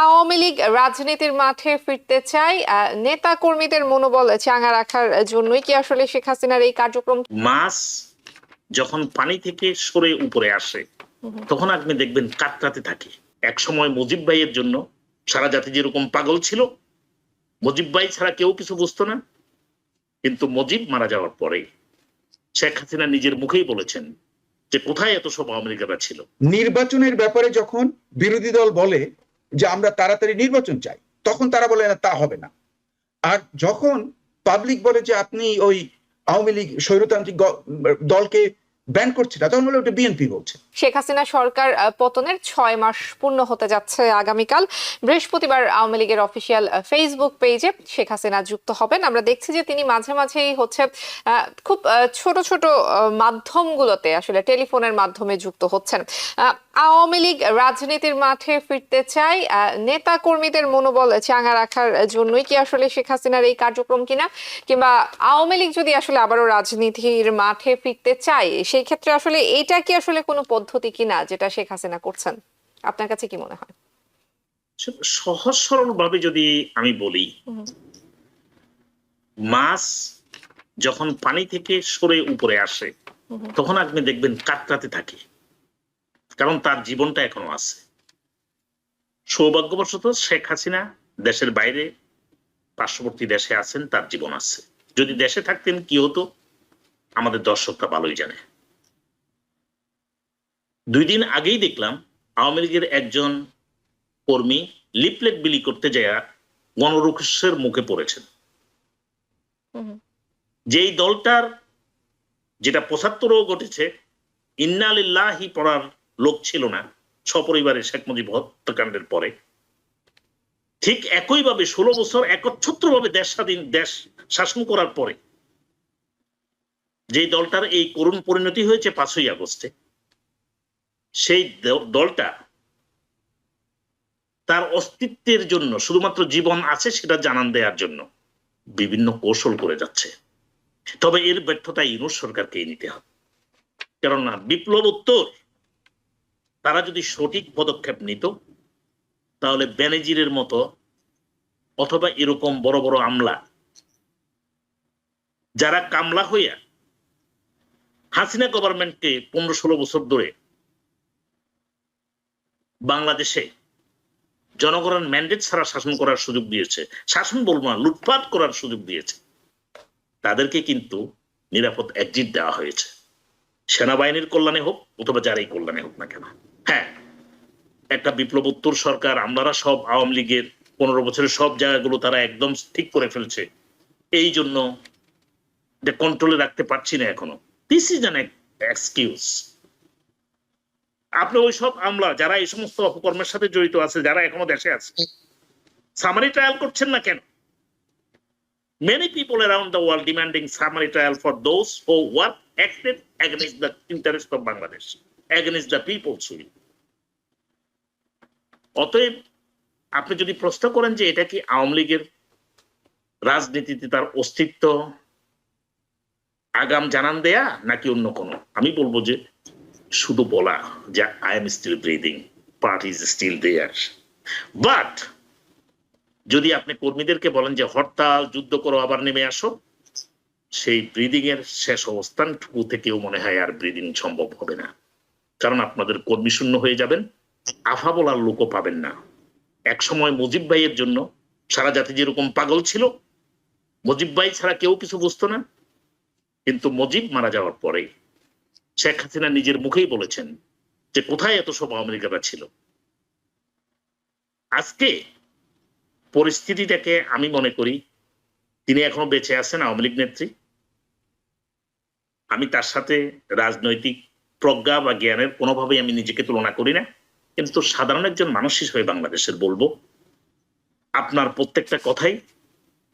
আওয়ামী লীগ রাজনীতির মাঠে ফিরতে চায়, নেতা কর্মীদের মনোবল চাঙ্গা রাখার জন্যই কি আসলে শেখ হাসিনার এই কার্যক্রম? মাছ যখন পানি থেকে সরে উপরে আসে তখন আপনি দেখবেন কাতরাতে থাকে। এক সময় মুজিব ভাইয়ের জন্য সারা জাতি যেরকম পাগল ছিল, মুজিব ভাই ছাড়া কেউ কিছু বুঝতো না, কিন্তু মুজিব মারা যাওয়ার পরে শেখ হাসিনা নিজের মুখেই বলেছেন যে কোথায় এত সব আওয়ামী লীগেরা ছিল। নির্বাচনের ব্যাপারে যখন বিরোধী দল বলে যে আমরা তাড়াতাড়ি নির্বাচন চাই, তখন তারা বলে না তা হবে না। আর যখন পাবলিক বলে যে আপনি ওই আওয়ামী লীগ স্বৈরতান্ত্রিক দলকে ব্যান করছে না, তখন বলে ওটা বিএনপি বলছে। শেখ হাসিনা সরকার পতনের 6 মাস পূর্ণ হতে যাচ্ছে আগামীকাল। বৃহস্পতিবার আওয়ামী লীগের অফিসিয়াল ফেসবুক পেজে শেখ হাসিনা যুক্ত হবেন। আমরা দেখছি যে তিনি মাঝে মাঝেই খুব ছোট ছোট মাধ্যমগুলোতে আসলে টেলিফোনের মাধ্যমে যুক্ত হচ্ছেন। আওয়ামী লীগ রাজনীতির মাঠে ফিরতে চায়, নেতা কর্মীদের মনোবল চাঙ্গা রাখার জন্যই কি আসলে শেখ হাসিনার এই কার্যক্রম কিনা, কিংবা আওয়ামী লীগ যদি আসলে আবারও রাজনীতির মাঠে ফিরতে চায় সেই ক্ষেত্রে আসলে এইটা কি আসলে কোনো পদ্ধতি কিনা যেটা শেখ হাসিনা করছেন? আপনার কাছে কি মনে হয়? সহজ সরল ভাবে যদি আমি বলি, মাছ যখন পানি থেকে সরে উপরে আসে তখন আপনি দেখবেন কাতরাতে থাকে, কারণ তার জীবনটা এখনো আছে। সৌভাগ্যবশত শেখ হাসিনা দেশের বাইরে পার্শ্ববর্তী দেশে আছেন, তার জীবন আছে। যদি দেশে থাকতেন কি হতো আমাদের দর্শকরা ভালোই জানে। 2 দিন আগেই দেখলাম আওয়ামী লীগের একজন কর্মী লিফলেট বিলি করতে যায় গণরুক্ষের মুখে পড়েছেন। যেই দলটার যেটা 75ও ঘটেছে ইন্না লিল্লাহি পড়ার লোক ছিল না সপরিবারে শেখ মুজিব হত্যাকাণ্ডের পরে, ঠিক একইভাবে 16 বছর একচ্ছত্রভাবে দেশ শাসন করার পরে যেই দলটার এই করুণ পরিণতি হয়েছে 5ই আগস্টে, সেই দলটা তার অস্তিত্বের জন্য শুধুমাত্র জীবন আছে সেটা জানান দেওয়ার জন্য বিভিন্ন কৌশল করে যাচ্ছে। তবে এর ব্যর্থতা ইউনূস সরকারকেই নিতে হবে, কেননা বিপ্লবোত্তর তারা যদি সঠিক পদক্ষেপ নিত তাহলে বেনজিরের মতো অথবা এরকম বড় বড় আমলা যারা কামলা হইয়া হাসিনা গভর্নমেন্টকে 15-16 বছর ধরে বাংলাদেশে জনগণের ম্যান্ডেট ছাড়া শাসন করার সুযোগ দিয়েছে, শাসন বলবো না, লুটপাট করার সুযোগ দিয়েছে, তাদেরকে কিন্তু নিরাপদ এক্সিট দেওয়া হয়েছে, সেনাবাহিনীর কল্যাণে হোক অথবা যারাই কল্যাণে হোক না কেন। হ্যাঁ, একটা বিপ্লবোত্তর সরকার, আমলারা সব আওয়ামী লীগের 15 বছরের সব জায়গাগুলো তারা একদম ঠিক করে ফেলছে, এই জন্য কন্ট্রোলে রাখতে পারছি না এখনো। This is an excuse. আপনি ওই সব আমলা যারা এই সমস্ত অপকর্মের সাথে জড়িত আছে, যারা এখনো দেশে আছে, সামারি ট্রায়াল করছেন না কেন? Many people around the world demanding summary trial for those who were acted against the interest of Bangladesh, against the people's will. অতএব আপনি যদি প্রশ্ন করেন যে এটা কি আওয়ামী লীগের রাজনীতিতে তার অস্তিত্ব আগাম জানান দেয়া নাকি অন্য কোনো, আমি বলবো যে শুধু বলা যে I am still breathing, party is still there. But যদি আপনি কর্মীদেরকে বলেন যে হরতাল যুদ্ধ করো আবার নেমে আসো, সেই ব্রিদিং এর শেষ অবস্থানটুকু থেকেও মনে হয় আর ব্রিদিং সম্ভব হবে না, কারণ আপনাদের কর্মী শূন্য হয়ে যাবেন, আফা বলার লোকও পাবেন না। এক সময় মুজিব ভাইয়ের জন্য সারা জাতি যেরকম পাগল ছিল, মুজিব ভাই ছাড়া কেউ কিছু বুঝতো না, কিন্তু মুজিব মারা যাওয়ার পরে শেখ হাসিনা নিজের মুখেই বলেছেন যে কোথায় এত সব আওয়ামী লীগেরা ছিল। আজকে পরিস্থিতিটাকে আমি মনে করি তিনি এখনো বেঁচে আছেন আওয়ামী লীগ নেত্রী, আমি তার সাথে রাজনৈতিক প্রজ্ঞা বা জ্ঞানের কোনোভাবেই আমি নিজেকে তুলনা করি না, কিন্তু সাধারণ একজন মানুষ হিসেবে বাংলাদেশের বলবো আপনার প্রত্যেকটা কথাই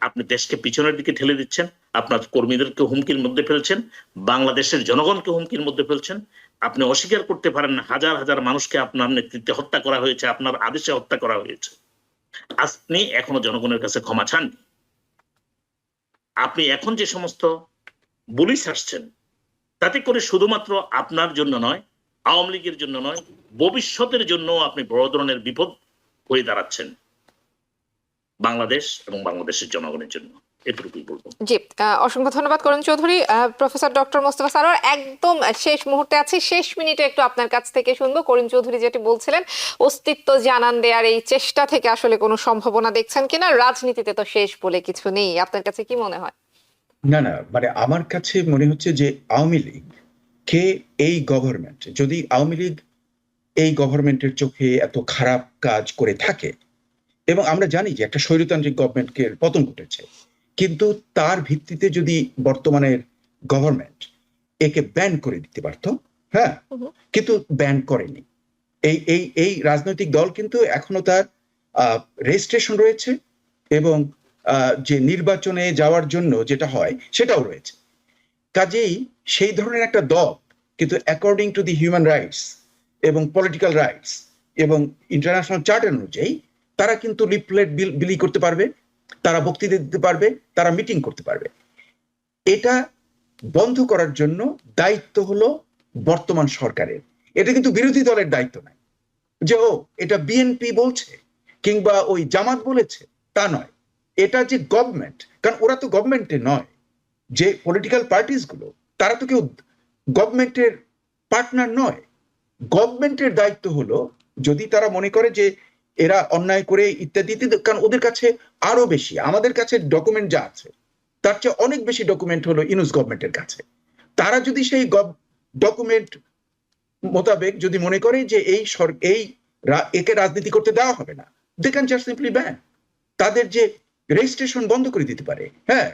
আপনি দেশকে পিছনের দিকে ঠেলে দিচ্ছেন, আপনার কর্মীদেরকে হুমকির মধ্যে ফেলছেন, বাংলাদেশের জনগণকে হুমকির মধ্যে ফেলছেন। আপনি অস্বীকার করতে পারেন না হাজার হাজার মানুষকে আপনার নেতৃত্বে হত্যা করা হয়েছে, আপনার আদেশে হত্যা করা হয়েছে। আপনি এখনো জনগণের কাছে ক্ষমা চাননি। আপনি এখন যে সমস্ত বুলি আসছেন তাতে করে শুধুমাত্র আপনার জন্য নয়, আওয়ামী লীগের জন্য নয়, ভবিষ্যতের জন্য আপনি বড় ধরনের বিপদ হয়ে দাঁড়াচ্ছেন বাংলাদেশ এবং বাংলাদেশের জনগণের জন্য। এটুকুই বলবো। জি, অসংখ্য ধন্যবাদ করুণ চৌধুরী। প্রফেসর ডক্টর মোস্তফা সারোয়ার, একদম শেষ মুহূর্তে আছি, শেষ মিনিটে একটু আপনার কাছ থেকে শুনবো। করিম চৌধুরী যেটি বলছিলেন, অস্তিত্ব জানান দেওয়ার এই চেষ্টা থেকে আসলে কোনো সম্ভাবনা দেখছেন কিনা? রাজনীতিতে তো শেষ বলে কিছু নেই, আপনার কাছে কি মনে হয়? না না, মানে আমার কাছে মনে হচ্ছে যে আওয়ামী লীগ কে এই গভর্নমেন্ট, যদি আওয়ামী লীগ এই গভর্নমেন্টের চোখে এত খারাপ কাজ করে থাকে, এবং আমরা জানি যে একটা স্বৈরতান্ত্রিক গভর্নমেন্টকে পতন ঘটেছে, কিন্তু তার ভিত্তিতে যদি বর্তমানের গভর্নমেন্ট একে ব্যান করে দিতে পারত, হ্যাঁ, কিন্তু ব্যান করেনি। এই রাজনৈতিক দল কিন্তু এখনো তার রেজিস্ট্রেশন রয়েছে, এবং যে নির্বাচনে যাওয়ার জন্য যেটা হয় সেটাও রয়েছে। কাজেই সেই ধরনের একটা দল কিন্তু according to the human rights এবং পলিটিক্যাল রাইটস এবং ইন্টারন্যাশনাল চার্টার অনুযায়ী তারা কিন্তু লিফলেট বিলি করতে পারবে, তারা বক্তৃতা দিতে পারবে, তারা মিটিং করতে পারবে। এটা বন্ধ করার জন্য দায়িত্ব হলো বর্তমান সরকারের। এটা কিন্তু বিরোধী দলের দায়িত্ব নয় যে ও এটা বিএনপি বলছে কিংবা ওই জামাত বলেছে, তা নয়। এটা যে গভর্নমেন্ট, কারণ ওরা তো গভর্নমেন্টে নয়, যে পলিটিক্যাল পার্টিস গুলো তারা তো কেউ গভর্নমেন্টের পার্টনার নয়। গভর্নমেন্টের দায়িত্ব হলো, যদি তারা মনে করে যে এরা অন্যায় করে ইত্যাদি, কারণ ওদের কাছে আরো বেশি, আমাদের কাছে ডকুমেন্ট যা আছে তার চেয়ে অনেক বেশি ডকুমেন্ট হলো ইউনুস গভর্নমেন্টের কাছে। তারা যদি সেই ডকুমেন্ট মোতাবেক যদি মনে করে যে একে রাজনীতি করতে দেওয়া হবে না, they can just simply ban. তাদের যে রেজিস্ট্রেশন বন্ধ করে দিতে পারে, হ্যাঁ,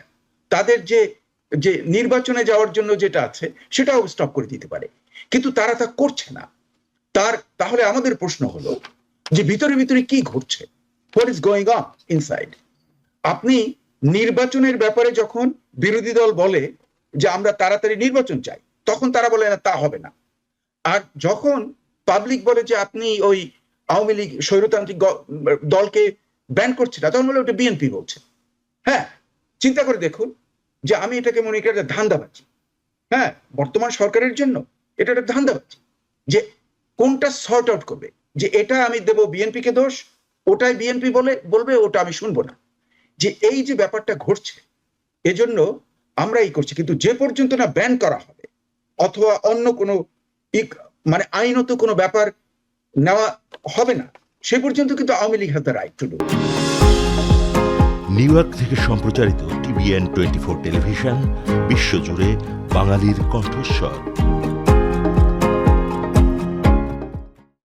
তাদের যে নির্বাচনে যাওয়ার জন্য যেটা আছে সেটাও স্টপ করে দিতে পারে, কিন্তু তারা তা করছে না। তাহলে আমাদের প্রশ্ন হলো যে ভিতরে ভিতরে কি ঘটছে, what is going on inside. আপনি নির্বাচনের ব্যাপারে যখন বিরোধী দল বলে যে আমরা তাড়াতাড়ি নির্বাচন চাই, তখন তারা বলে না তা হবে না। আর যখন পাবলিক বলে যে আপনি ওই আওয়ামী লীগ স্বৈরতান্ত্রিক দলকে ব্যান করছে না, তখন বলে ওটা বিএনপি বলছে। হ্যাঁ, চিন্তা করে দেখুন যে আমি এটাকে মনে করি একটা ধান্দাবাজি। হ্যাঁ, বর্তমান সরকারের জন্য এটা একটা ধান্দাবাজি, যে কোনটা সর্ট আউট করবে, যে এটা আমি দেব বিএনপি কে দোষ, ওটাই বিএনপি বলবে, ওটা আমি শুনবো না। যে এই যে ব্যাপারটা ঘটছে, এজন্য আমরা এই করছি, কিন্তু যে পর্যন্ত না ব্যান করা হবে অথবা অন্য কোনো মানে আইনত কোনো ব্যাপার নেওয়া হবে না, সে পর্যন্ত কিন্তু Awami League has the right to do. New York থেকে সম্প্রচারিত TVN 24 টেলিভিশন, বিশ্বজুড়ে বাঙালির কণ্ঠস্বর।